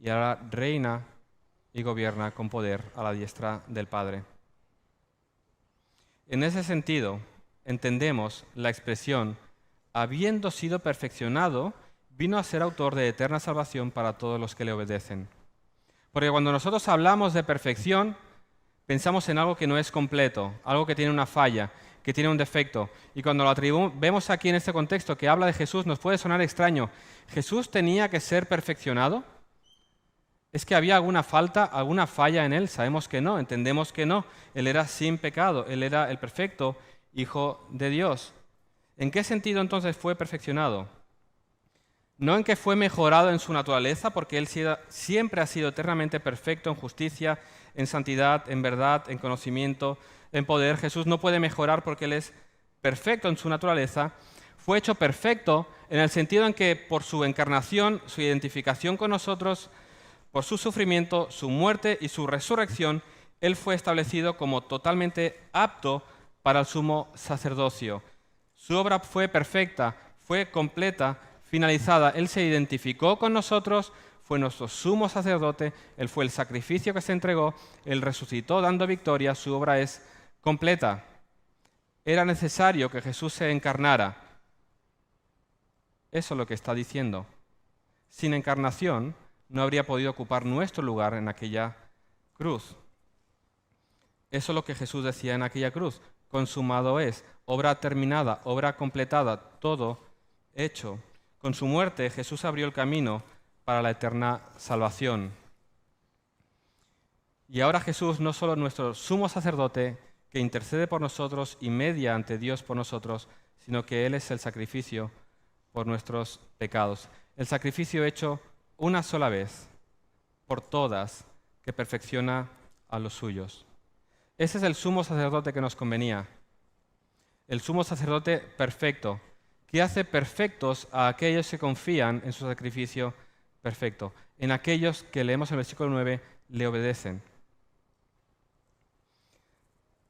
Y ahora reina y gobierna con poder a la diestra del Padre. En ese sentido, entendemos la expresión, habiendo sido perfeccionado, vino a ser autor de eterna salvación para todos los que le obedecen. Porque cuando nosotros hablamos de perfección, pensamos en algo que no es completo, algo que tiene una falla, que tiene un defecto. Y cuando lo vemos aquí en este contexto que habla de Jesús, nos puede sonar extraño. ¿Jesús tenía que ser perfeccionado? ¿Es que había alguna falta, alguna falla en Él? Sabemos que no, entendemos que no. Él era sin pecado, Él era el perfecto Hijo de Dios. ¿En qué sentido entonces fue perfeccionado? No en que fue mejorado en su naturaleza, porque Él siempre ha sido eternamente perfecto en justicia, en santidad, en verdad, en conocimiento, en poder. Jesús no puede mejorar porque Él es perfecto en su naturaleza. Fue hecho perfecto en el sentido en que por su encarnación, su identificación con nosotros, por su sufrimiento, su muerte y su resurrección, Él fue establecido como totalmente apto para el sumo sacerdocio. Su obra fue perfecta, fue completa, finalizada. Él se identificó con nosotros, fue nuestro sumo sacerdote, Él fue el sacrificio que se entregó, Él resucitó dando victoria, su obra es completa. Era necesario que Jesús se encarnara. Eso es lo que está diciendo. Sin encarnación no habría podido ocupar nuestro lugar en aquella cruz. Eso es lo que Jesús decía en aquella cruz. Consumado es, obra terminada, obra completada, todo hecho. Con su muerte Jesús abrió el camino para la eterna salvación. Y ahora Jesús no solo es nuestro sumo sacerdote que intercede por nosotros y media ante Dios por nosotros, sino que Él es el sacrificio por nuestros pecados. El sacrificio hecho una sola vez por todas, que perfecciona a los suyos. Ese es el sumo sacerdote que nos convenía. El sumo sacerdote perfecto, que hace perfectos a aquellos que confían en su sacrificio perfecto, en aquellos que leemos en el versículo 9, le obedecen.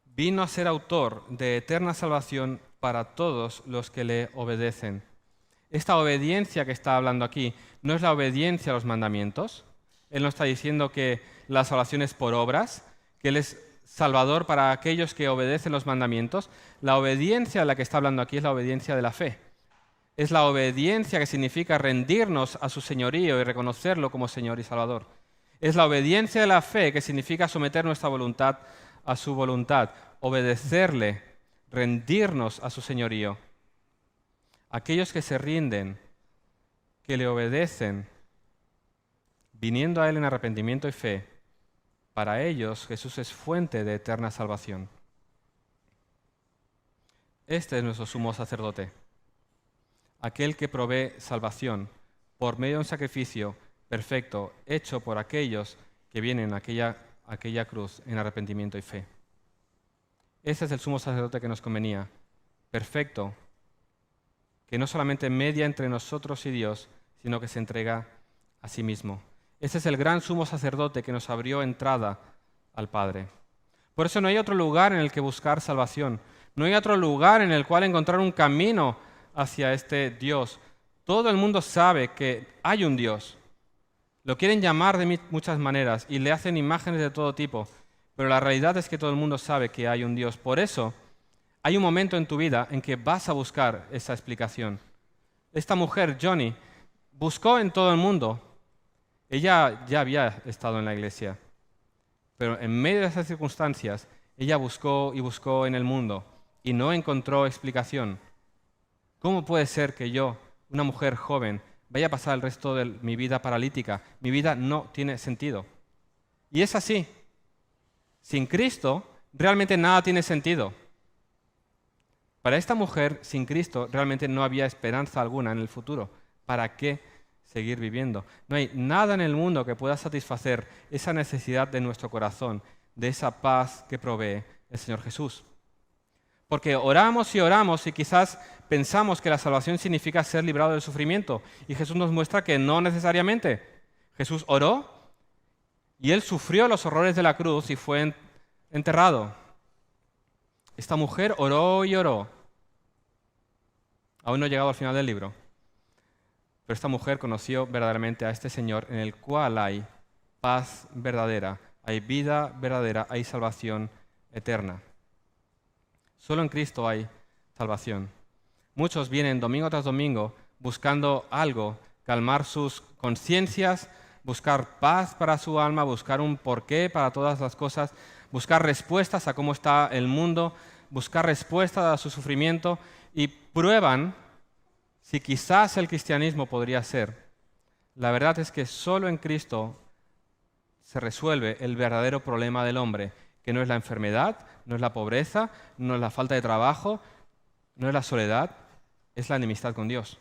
Vino a ser autor de eterna salvación para todos los que le obedecen. Esta obediencia que está hablando aquí no es la obediencia a los mandamientos. Él no está diciendo que la salvación es por obras, que Él es salvador para aquellos que obedecen los mandamientos. La obediencia de la que está hablando aquí es la obediencia de la fe. Es la obediencia que significa rendirnos a su señorío y reconocerlo como Señor y Salvador. Es la obediencia de la fe que significa someter nuestra voluntad a su voluntad, obedecerle, rendirnos a su señorío. Aquellos que se rinden, que le obedecen, viniendo a Él en arrepentimiento y fe, para ellos Jesús es fuente de eterna salvación. Este es nuestro sumo sacerdote, aquel que provee salvación por medio de un sacrificio perfecto hecho por aquellos que vienen a aquella cruz en arrepentimiento y fe. Ese es el sumo sacerdote que nos convenía, perfecto, que no solamente media entre nosotros y Dios, sino que se entrega a sí mismo. Ese es el gran sumo sacerdote que nos abrió entrada al Padre. Por eso no hay otro lugar en el que buscar salvación. No hay otro lugar en el cual encontrar un camino hacia este Dios. Todo el mundo sabe que hay un Dios. Lo quieren llamar de muchas maneras y le hacen imágenes de todo tipo, pero la realidad es que todo el mundo sabe que hay un Dios. Por eso hay un momento en tu vida en que vas a buscar esa explicación. Esta mujer, Johnny, buscó en todo el mundo. Ella ya había estado en la iglesia, pero en medio de esas circunstancias, ella buscó y buscó en el mundo y no encontró explicación. ¿Cómo puede ser que yo, una mujer joven, vaya a pasar el resto de mi vida paralítica? Mi vida no tiene sentido. Y es así. Sin Cristo, realmente nada tiene sentido. Para esta mujer, sin Cristo, realmente no había esperanza alguna en el futuro. ¿Para qué seguir viviendo? No hay nada en el mundo que pueda satisfacer esa necesidad de nuestro corazón, de esa paz que provee el Señor Jesús. Porque oramos y quizás pensamos que la salvación significa ser librado del sufrimiento. Y Jesús nos muestra que no necesariamente. Jesús oró y Él sufrió los horrores de la cruz y fue enterrado. Esta mujer oró y oró. Aún no he llegado al final del libro. Pero esta mujer conoció verdaderamente a este Señor en el cual hay paz verdadera, hay vida verdadera, hay salvación eterna. Solo en Cristo hay salvación. Muchos vienen domingo tras domingo buscando algo, calmar sus conciencias, buscar paz para su alma, buscar un porqué para todas las cosas, buscar respuestas a cómo está el mundo, buscar respuestas a su sufrimiento y prueban si quizás el cristianismo podría ser. La verdad es que solo en Cristo se resuelve el verdadero problema del hombre, que no es la enfermedad, no es la pobreza, no es la falta de trabajo, no es la soledad, es la enemistad con Dios.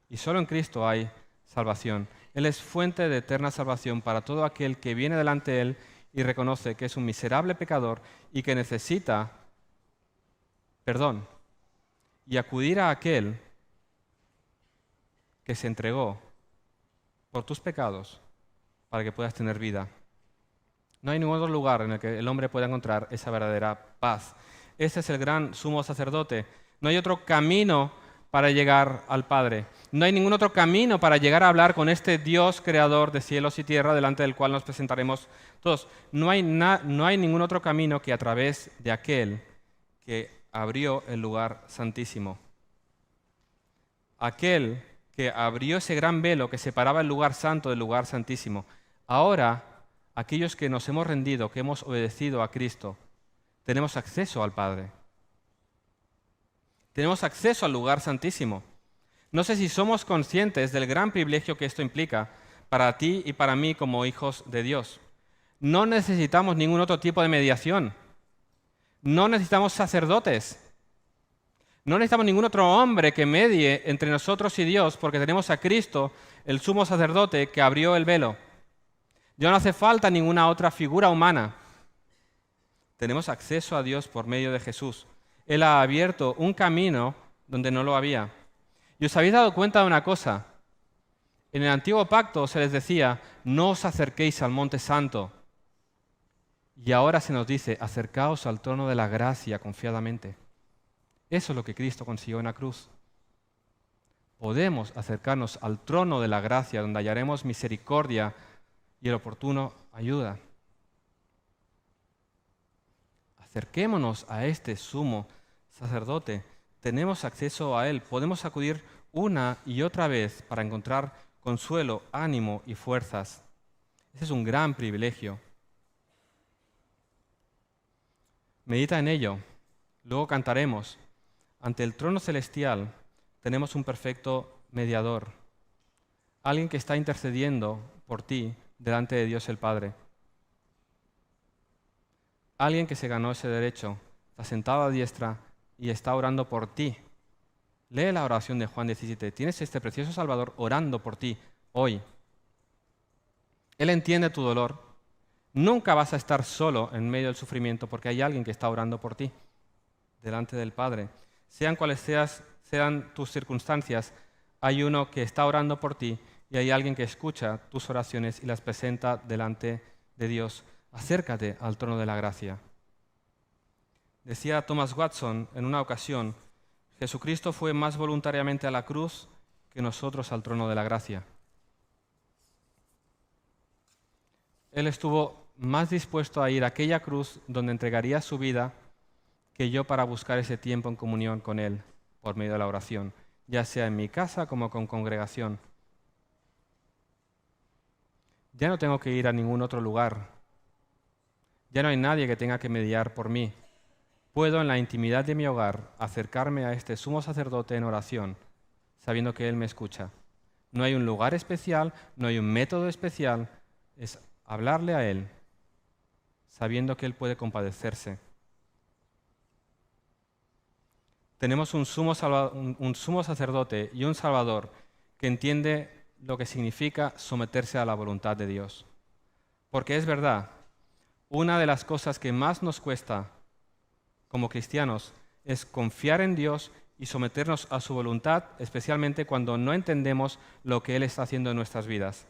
Y solo en Cristo hay salvación. Él es fuente de eterna salvación para todo aquel que viene delante de Él y reconoce que es un miserable pecador y que necesita perdón. Y acudir a aquel que se entregó por tus pecados para que puedas tener vida. No hay ningún otro lugar en el que el hombre pueda encontrar esa verdadera paz. Este es el gran sumo sacerdote. No hay otro camino para llegar al Padre. No hay ningún otro camino para llegar a hablar con este Dios creador de cielos y tierra delante del cual nos presentaremos todos. No hay ningún otro camino que a través de aquel que abrió el lugar santísimo. Aquel que abrió ese gran velo que separaba el lugar santo del lugar santísimo. Ahora, aquellos que nos hemos rendido, que hemos obedecido a Cristo, tenemos acceso al Padre. Tenemos acceso al lugar santísimo. No sé si somos conscientes del gran privilegio que esto implica para ti y para mí como hijos de Dios. No necesitamos ningún otro tipo de mediación. No necesitamos sacerdotes. No necesitamos ningún otro hombre que medie entre nosotros y Dios, porque tenemos a Cristo, el sumo sacerdote, que abrió el velo. Ya no hace falta ninguna otra figura humana. Tenemos acceso a Dios por medio de Jesús. Él ha abierto un camino donde no lo había. ¿Y os habéis dado cuenta de una cosa? En el antiguo pacto se les decía, no os acerquéis al monte santo. Y ahora se nos dice, acercaos al trono de la gracia confiadamente. Eso es lo que Cristo consiguió en la cruz. Podemos acercarnos al trono de la gracia, donde hallaremos misericordia y el oportuno ayuda. Acerquémonos a este sumo sacerdote. Tenemos acceso a él. Podemos acudir una y otra vez para encontrar consuelo, ánimo y fuerzas. Ese es un gran privilegio. Medita en ello. Luego cantaremos. Ante el trono celestial tenemos un perfecto mediador. Alguien que está intercediendo por ti delante de Dios el Padre. Alguien que se ganó ese derecho, está sentado a diestra y está orando por ti. Lee la oración de Juan 17. Tienes este precioso Salvador orando por ti hoy. Él entiende tu dolor. Nunca vas a estar solo en medio del sufrimiento porque hay alguien que está orando por ti delante del Padre. Sean cuales sean tus circunstancias, hay uno que está orando por ti y hay alguien que escucha tus oraciones y las presenta delante de Dios. Acércate al trono de la gracia. Decía Thomas Watson en una ocasión, Jesucristo fue más voluntariamente a la cruz que nosotros al trono de la gracia. Él estuvo más dispuesto a ir a aquella cruz donde entregaría su vida que yo para buscar ese tiempo en comunión con Él por medio de la oración, ya sea en mi casa como con congregación. Ya no tengo que ir a ningún otro lugar. Ya no hay nadie que tenga que mediar por mí. Puedo en la intimidad de mi hogar acercarme a este sumo sacerdote en oración, sabiendo que Él me escucha. No hay un lugar especial, no hay un método especial, es hablarle a Él, sabiendo que Él puede compadecerse. Tenemos un sumo sacerdote y un Salvador que entiende lo que significa someterse a la voluntad de Dios. Porque es verdad, una de las cosas que más nos cuesta como cristianos es confiar en Dios y someternos a su voluntad, especialmente cuando no entendemos lo que Él está haciendo en nuestras vidas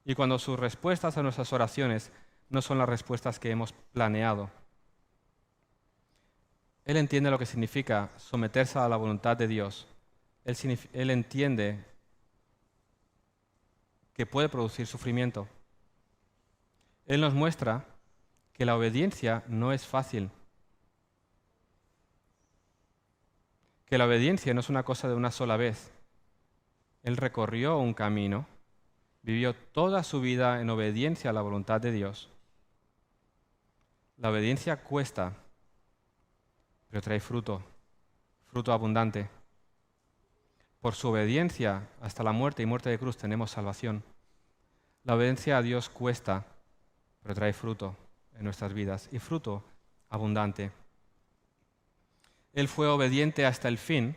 y cuando sus respuestas a nuestras oraciones no son las respuestas que hemos planeado. Él entiende lo que significa someterse a la voluntad de Dios. Él entiende que puede producir sufrimiento. Él nos muestra que la obediencia no es fácil. Que la obediencia no es una cosa de una sola vez. Él recorrió un camino, vivió toda su vida en obediencia a la voluntad de Dios. La obediencia cuesta, pero trae fruto, fruto abundante. Por su obediencia hasta la muerte y muerte de cruz tenemos salvación. La obediencia a Dios cuesta, pero trae fruto en nuestras vidas y fruto abundante. Él fue obediente hasta el fin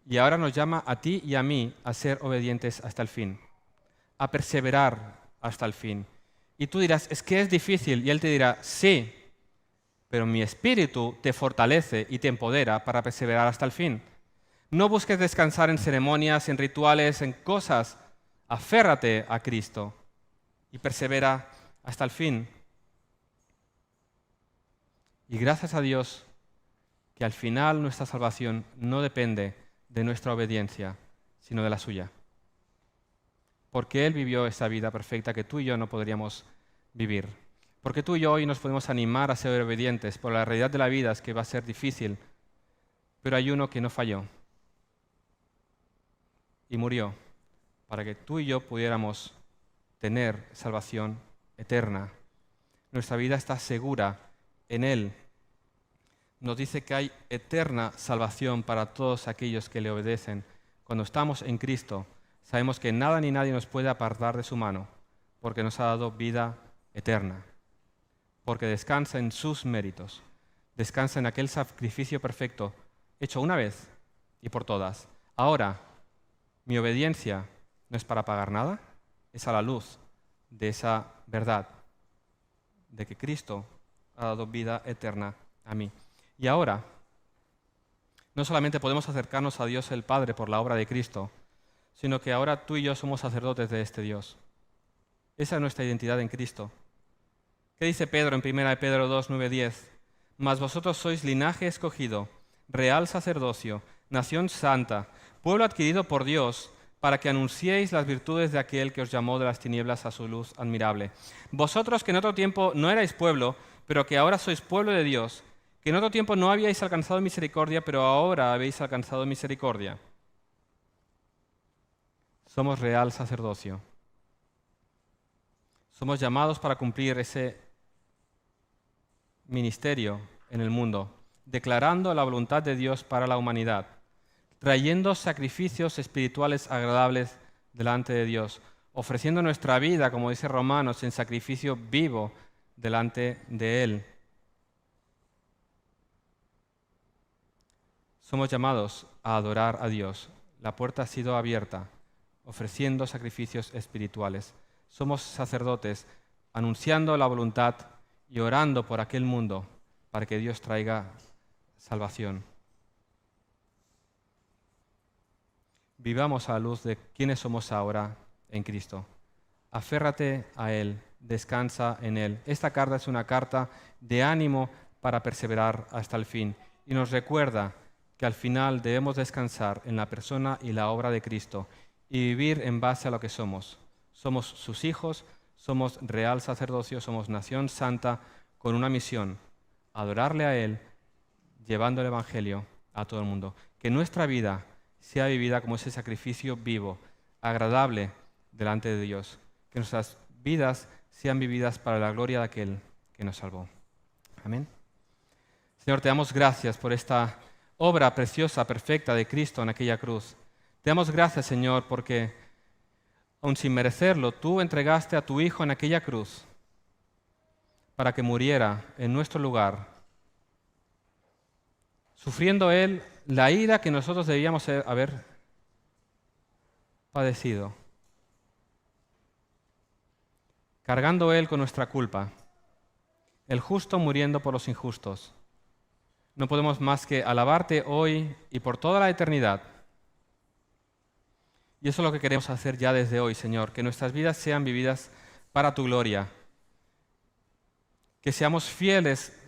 y ahora nos llama a ti y a mí a ser obedientes hasta el fin, a perseverar hasta el fin. Y tú dirás, es que es difícil, y Él te dirá, sí, pero mi espíritu te fortalece y te empodera para perseverar hasta el fin. No busques descansar en ceremonias, en rituales, en cosas. Aférrate a Cristo y persevera hasta el fin. Y gracias a Dios que al final nuestra salvación no depende de nuestra obediencia, sino de la suya. Porque Él vivió esa vida perfecta que tú y yo no podríamos vivir. Porque tú y yo hoy nos podemos animar a ser obedientes, por la realidad de la vida es que va a ser difícil, pero hay uno que no falló y murió para que tú y yo pudiéramos tener salvación eterna. Nuestra vida está segura en Él. Nos dice que hay eterna salvación para todos aquellos que le obedecen. Cuando estamos en Cristo, sabemos que nada ni nadie nos puede apartar de su mano, porque nos ha dado vida eterna, porque descansa en sus méritos, descansa en aquel sacrificio perfecto, hecho una vez y por todas. Ahora, mi obediencia no es para pagar nada, es a la luz de esa verdad, de que Cristo ha dado vida eterna a mí. Y ahora, no solamente podemos acercarnos a Dios el Padre por la obra de Cristo, sino que ahora tú y yo somos sacerdotes de este Dios. Esa es nuestra identidad en Cristo. ¿Qué dice Pedro en 1 Pedro 2, 9, 10? Mas vosotros sois linaje escogido, real sacerdocio, nación santa, pueblo adquirido por Dios, para que anunciéis las virtudes de aquel que os llamó de las tinieblas a su luz admirable. Vosotros que en otro tiempo no erais pueblo, pero que ahora sois pueblo de Dios, que en otro tiempo no habíais alcanzado misericordia, pero ahora habéis alcanzado misericordia. Somos real sacerdocio. Somos llamados para cumplir ese ministerio en el mundo, declarando la voluntad de Dios para la humanidad, trayendo sacrificios espirituales agradables delante de Dios, ofreciendo nuestra vida, como dice Romanos, en sacrificio vivo delante de Él. Somos llamados a adorar a Dios. La puerta ha sido abierta, ofreciendo sacrificios espirituales. Somos sacerdotes, anunciando la voluntad y orando por aquel mundo para que Dios traiga salvación. Vivamos a la luz de quiénes somos ahora en Cristo. Aférrate a Él, descansa en Él. Esta carta es una carta de ánimo para perseverar hasta el fin y nos recuerda que al final debemos descansar en la persona y la obra de Cristo y vivir en base a lo que somos. Somos sus hijos, somos real sacerdocio, somos nación santa con una misión, adorarle a Él, llevando el Evangelio a todo el mundo. Que nuestra vida sea vivida como ese sacrificio vivo, agradable delante de Dios. Que nuestras vidas sean vividas para la gloria de aquel que nos salvó. Amén. Señor, te damos gracias por esta obra preciosa, perfecta de Cristo en aquella cruz. Te damos gracias, Señor, porque aun sin merecerlo, tú entregaste a tu Hijo en aquella cruz para que muriera en nuestro lugar, sufriendo Él la ira que nosotros debíamos haber padecido, cargando Él con nuestra culpa, el justo muriendo por los injustos. No podemos más que alabarte hoy y por toda la eternidad. Y eso es lo que queremos hacer ya desde hoy, Señor, que nuestras vidas sean vividas para tu gloria, que seamos fieles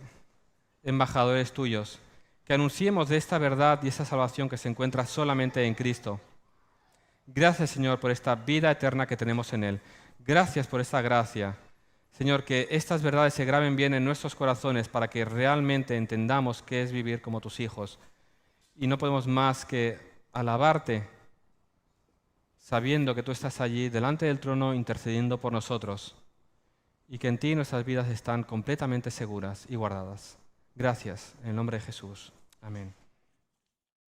embajadores tuyos, que anunciemos de esta verdad y esa salvación que se encuentra solamente en Cristo. Gracias, Señor, por esta vida eterna que tenemos en Él. Gracias por esta gracia. Señor, que estas verdades se graben bien en nuestros corazones para que realmente entendamos qué es vivir como tus hijos. Y no podemos más que alabarte, sabiendo que tú estás allí delante del trono intercediendo por nosotros y que en ti nuestras vidas están completamente seguras y guardadas. Gracias, en el nombre de Jesús. Amén.